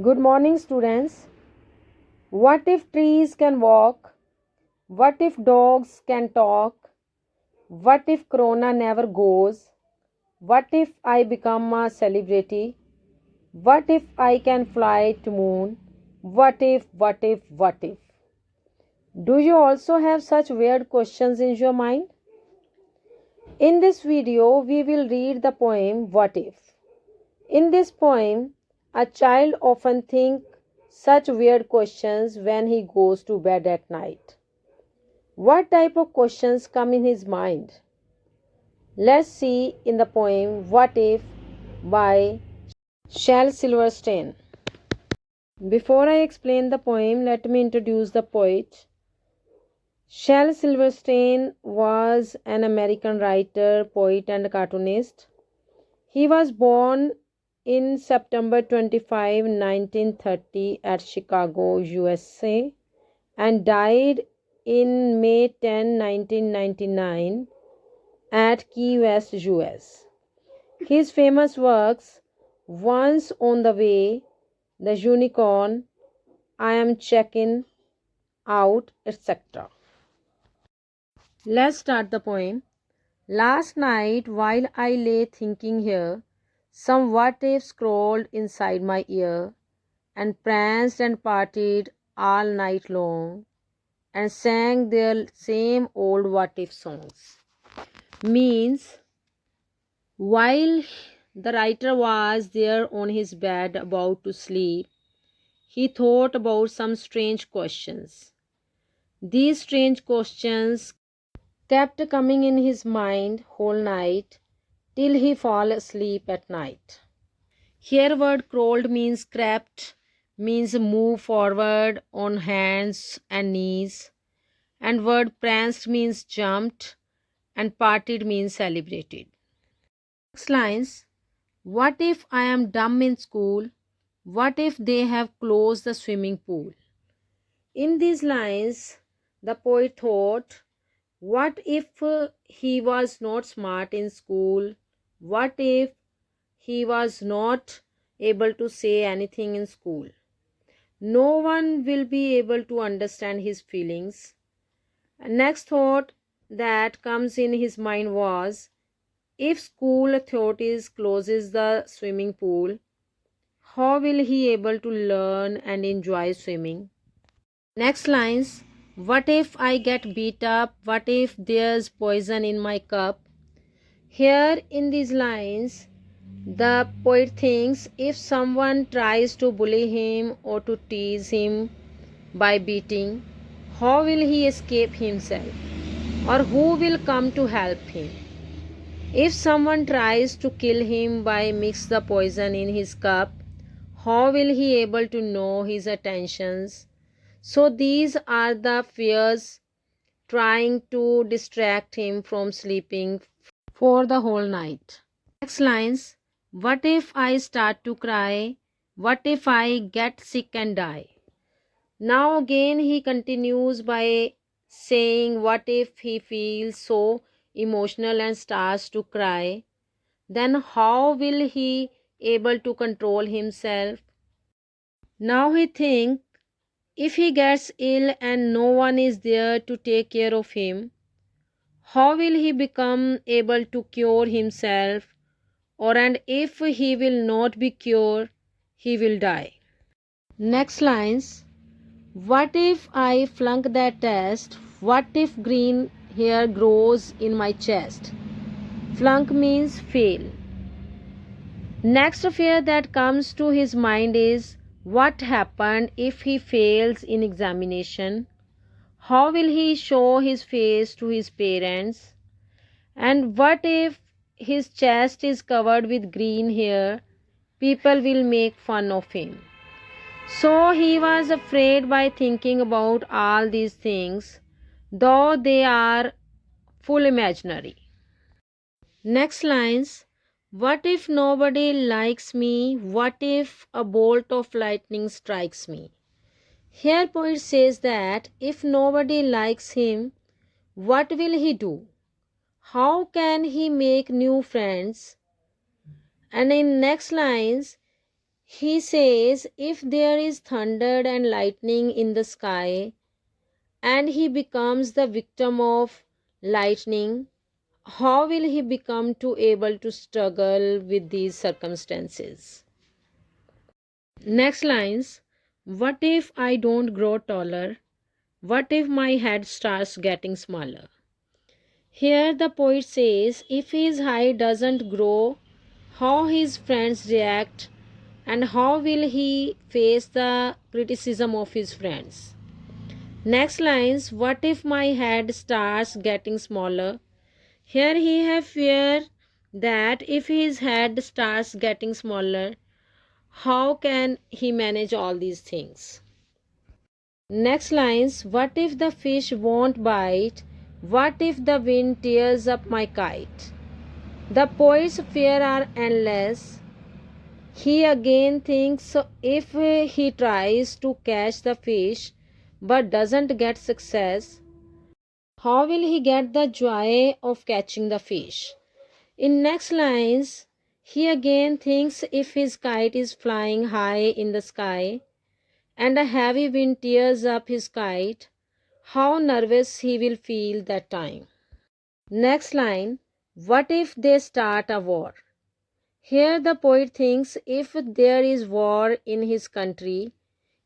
Good morning, students. What if trees can walk? What if dogs can talk? What if Corona never goes? What if I become a celebrity? What if I can fly to moon? What if? Do you also have such weird questions in your mind? In this video, we will read the poem What If. In this poem, a child often thinks such weird questions when he goes to bed at night. What type of questions come in his mind? Let's see in the poem What If by Shel Silverstein. Before I explain the poem, let me introduce the poet. Shel Silverstein was an American writer, poet, and cartoonist. He was born in September 25, 1930 at Chicago, USA and died in May 10, 1999 at Key West, US. His famous works Once on the Way, The Unicorn, I Am Checking Out, etc. Let's start the poem. Last night, while I lay thinking here, some what ifs crawled inside my ear and pranced and partied all night long and sang their same old what if songs. Means, while the writer was there on his bed about to sleep, he thought about some strange questions. These strange questions kept coming in his mind whole night till he fall asleep at night. Here word crawled means crept, means move forward on hands and knees, and word pranced means jumped, and parted means celebrated. Next lines. What if I am dumb in school? What if they have closed the swimming pool? In these lines, the poet thought, what if he was not smart in school? What if he was not able to say anything in school? No one will be able to understand his feelings. Next thought that comes in his mind was, if school authorities closes the swimming pool, how will he able to learn and enjoy swimming? Next lines, what if I get beat up? What if there's poison in my cup? Here in these lines, the poet thinks if someone tries to bully him or to tease him by beating, how will he escape himself? Or who will come to help him? If someone tries to kill him by mix the poison in his cup, how will he able to know his attentions? So these are the fears trying to distract him from sleeping for the whole night. Next lines. What if I start to cry? What if I get sick and die? Now again he continues by saying what if he feels so emotional and starts to cry? Then how will he able to control himself? Now he thinks if he gets ill and no one is there to take care of him, how will he become able to cure himself? Or and if he will not be cured, he will die. Next lines. What if I flunk that test? What if green hair grows in my chest? Flunk means fail. Next fear that comes to his mind is what happened if he fails in examination? How will he show his face to his parents? And what if his chest is covered with green hair? People will make fun of him. So he was afraid by thinking about all these things, though they are full imaginary. Next lines. What if nobody likes me? What if a bolt of lightning strikes me? Here poet says that if nobody likes him, what will he do? How can he make new friends? And in next lines, He says if there is thunder and lightning in the sky and he becomes the victim of lightning, how will he become to able to struggle with these circumstances? Next lines. What if I don't grow taller? What if my head starts getting smaller? Here the poet says if his height doesn't grow, how his friends react and how will he face the criticism of his friends? Next lines. What if my head starts getting smaller? Here he have fear that if his head starts getting smaller, how can he manage all these things? Next lines. What if the fish won't bite? What if the wind tears up my kite? The poet's fears are endless. He again thinks if he tries to catch the fish but doesn't get success, how will he get the joy of catching the fish? In next lines, he again thinks if his kite is flying high in the sky and a heavy wind tears up his kite, how nervous he will feel that time. Next line, what if they start a war? Here the poet thinks if there is war in his country,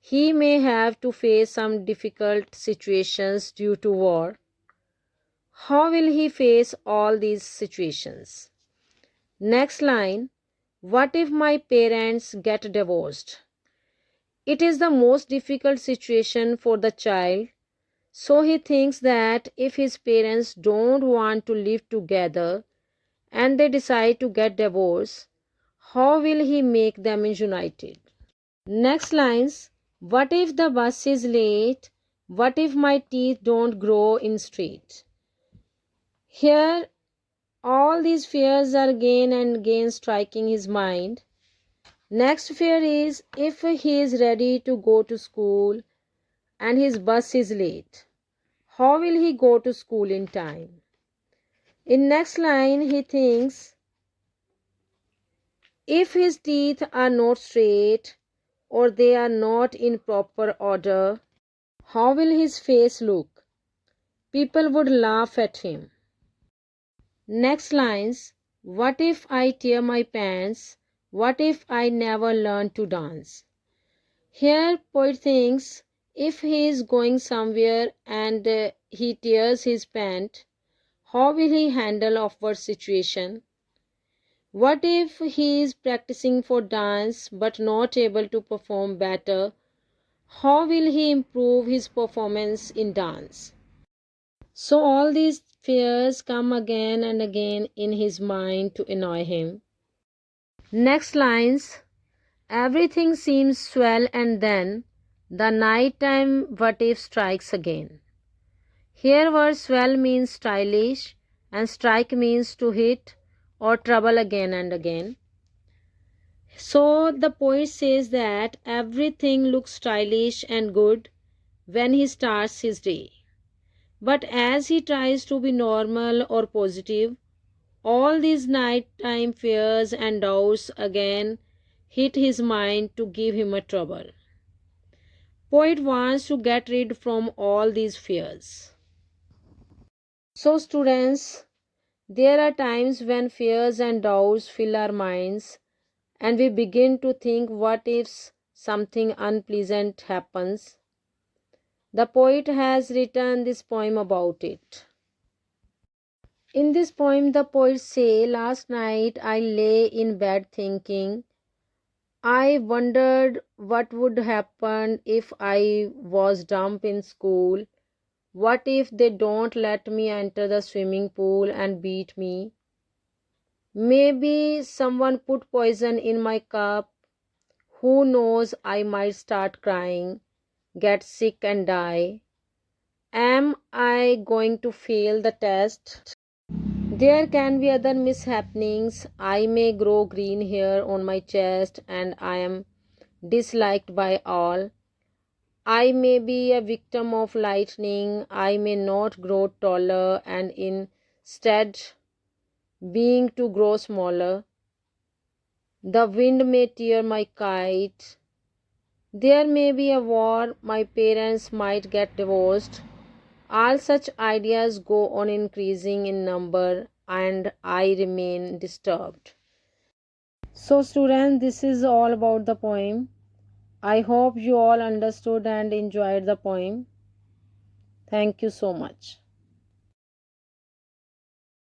he may have to face some difficult situations due to war. How will he face all these situations? Next line, what if my parents get divorced? It is the most difficult situation for the child, so he thinks that if his parents don't want to live together and they decide to get divorced, how will he make them united? Next lines, what if the bus is late? What if my teeth don't grow in straight? Here, all these fears are again and again striking his mind. Next fear is if he is ready to go to school and his bus is late. How will he go to school in time? In next line, he thinks if his teeth are not straight or they are not in proper order, how will his face look? People would laugh at him. Next lines, what if I tear my pants? What if I never learn to dance? Here poet thinks if he is going somewhere and he tears his pant, how will he handle awkward situation? What if he is practicing for dance but not able to perform better? How will he improve his performance in dance? So all these fears come again and again in his mind to annoy him. Next lines, everything seems swell and then the nighttime what if strikes again. Here word swell means stylish and strike means to hit or trouble again and again. So the poet says that everything looks stylish and good when he starts his day. But as he tries to be normal or positive, all these nighttime fears and doubts again hit his mind to give him a trouble. Poet wants to get rid from all these fears. So students, there are times when fears and doubts fill our minds and we begin to think what if something unpleasant happens. The poet has written this poem about it. In this poem, the poet say, last night I lay in bed thinking, I wondered what would happen if I was dumped in school. What if they don't let me enter the swimming pool and beat me? Maybe someone put poison in my cup. Who knows, I might start crying, get sick and die. Am I going to fail the test? There can be other mishappenings. I may grow green hair on my chest and I am disliked by all. I may be a victim of lightning. I may not grow taller and instead being to grow smaller. The wind may tear my kite. There may be a war, my parents might get divorced. All such ideas go on increasing in number, and I remain disturbed. So, students, this is all about the poem. I hope you all understood and enjoyed the poem. Thank you so much.